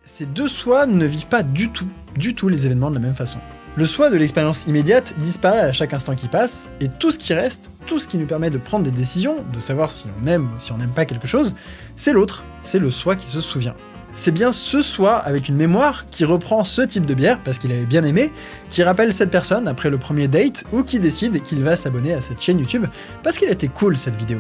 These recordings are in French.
Ces deux soi ne vivent pas du tout les événements de la même façon. Le soi de l'expérience immédiate disparaît à chaque instant qui passe, et tout ce qui reste, tout ce qui nous permet de prendre des décisions, de savoir si on aime ou si on n'aime pas quelque chose, c'est l'autre, c'est le soi qui se souvient. C'est bien ce soi avec une mémoire qui reprend ce type de bière parce qu'il avait bien aimé, qui rappelle cette personne après le premier date, ou qui décide qu'il va s'abonner à cette chaîne YouTube parce qu'elle était cool cette vidéo.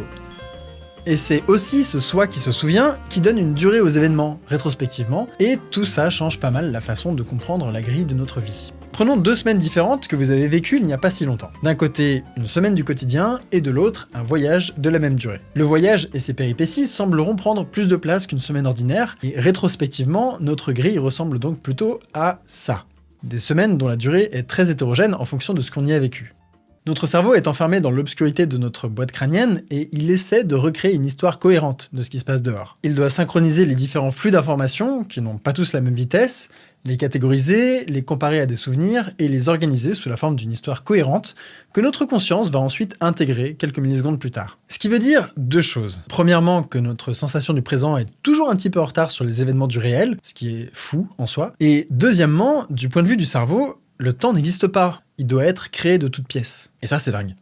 Et c'est aussi ce soi qui se souvient qui donne une durée aux événements, rétrospectivement, et tout ça change pas mal la façon de comprendre la grille de notre vie. Prenons 2 semaines différentes que vous avez vécues il n'y a pas si longtemps. D'un côté, une semaine du quotidien, et de l'autre, un voyage de la même durée. Le voyage et ses péripéties sembleront prendre plus de place qu'une semaine ordinaire, et rétrospectivement, notre grille ressemble donc plutôt à ça. Des semaines dont la durée est très hétérogène en fonction de ce qu'on y a vécu. Notre cerveau est enfermé dans l'obscurité de notre boîte crânienne et il essaie de recréer une histoire cohérente de ce qui se passe dehors. Il doit synchroniser les différents flux d'informations, qui n'ont pas tous la même vitesse, les catégoriser, les comparer à des souvenirs et les organiser sous la forme d'une histoire cohérente que notre conscience va ensuite intégrer quelques millisecondes plus tard. Ce qui veut dire 2 choses. Premièrement, que notre sensation du présent est toujours un petit peu en retard sur les événements du réel, ce qui est fou en soi. Et deuxièmement, du point de vue du cerveau, le temps n'existe pas. Il doit être créé de toutes pièces. Et ça, c'est dingue.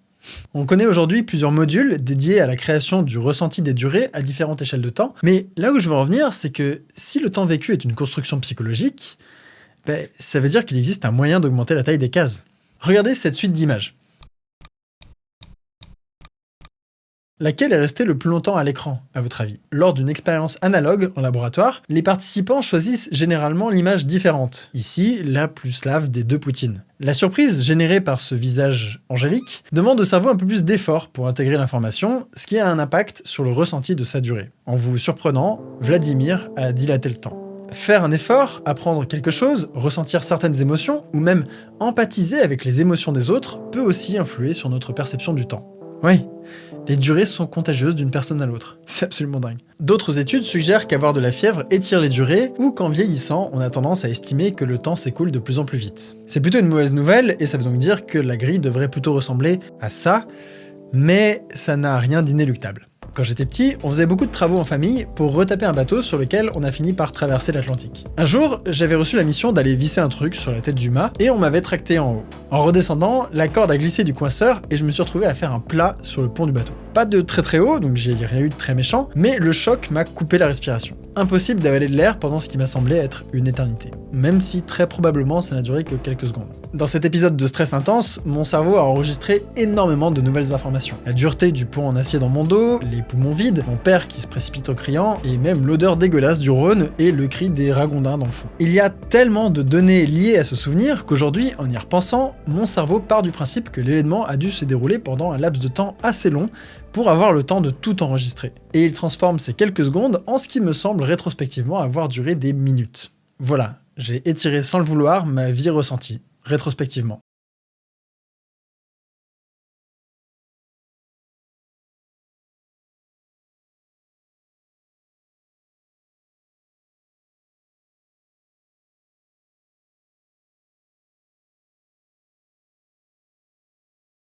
On connaît aujourd'hui plusieurs modules dédiés à la création du ressenti des durées à différentes échelles de temps, mais là où je veux en venir, c'est que si le temps vécu est une construction psychologique, ça veut dire qu'il existe un moyen d'augmenter la taille des cases. Regardez cette suite d'images. Laquelle est restée le plus longtemps à l'écran, à votre avis? Lors d'une expérience analogue en laboratoire, les participants choisissent généralement l'image différente. Ici, la plus slave des 2 poutines. La surprise générée par ce visage angélique demande au cerveau un peu plus d'effort pour intégrer l'information, ce qui a un impact sur le ressenti de sa durée. En vous surprenant, Vladimir a dilaté le temps. Faire un effort, apprendre quelque chose, ressentir certaines émotions, ou même empathiser avec les émotions des autres, peut aussi influer sur notre perception du temps. Oui, les durées sont contagieuses d'une personne à l'autre. C'est absolument dingue. D'autres études suggèrent qu'avoir de la fièvre étire les durées, ou qu'en vieillissant, on a tendance à estimer que le temps s'écoule de plus en plus vite. C'est plutôt une mauvaise nouvelle, et ça veut donc dire que la grille devrait plutôt ressembler à ça, mais ça n'a rien d'inéluctable. Quand j'étais petit, on faisait beaucoup de travaux en famille pour retaper un bateau sur lequel on a fini par traverser l'Atlantique. Un jour, j'avais reçu la mission d'aller visser un truc sur la tête du mât et on m'avait tracté en haut. En redescendant, la corde a glissé du coinceur et je me suis retrouvé à faire un plat sur le pont du bateau. Pas de très haut, donc j'ai rien eu de très méchant, mais le choc m'a coupé la respiration. Impossible d'avaler de l'air pendant ce qui m'a semblé être une éternité. Même si très probablement ça n'a duré que quelques secondes. Dans cet épisode de stress intense, mon cerveau a enregistré énormément de nouvelles informations. La dureté du pont en acier dans mon dos, les poumons vides, mon père qui se précipite en criant, et même l'odeur dégueulasse du Rhône et le cri des ragondins dans le fond. Il y a tellement de données liées à ce souvenir qu'aujourd'hui, en y repensant, mon cerveau part du principe que l'événement a dû se dérouler pendant un laps de temps assez long pour avoir le temps de tout enregistrer. Et il transforme ces quelques secondes en ce qui me semble rétrospectivement avoir duré des minutes. Voilà, j'ai étiré sans le vouloir ma vie ressentie, rétrospectivement.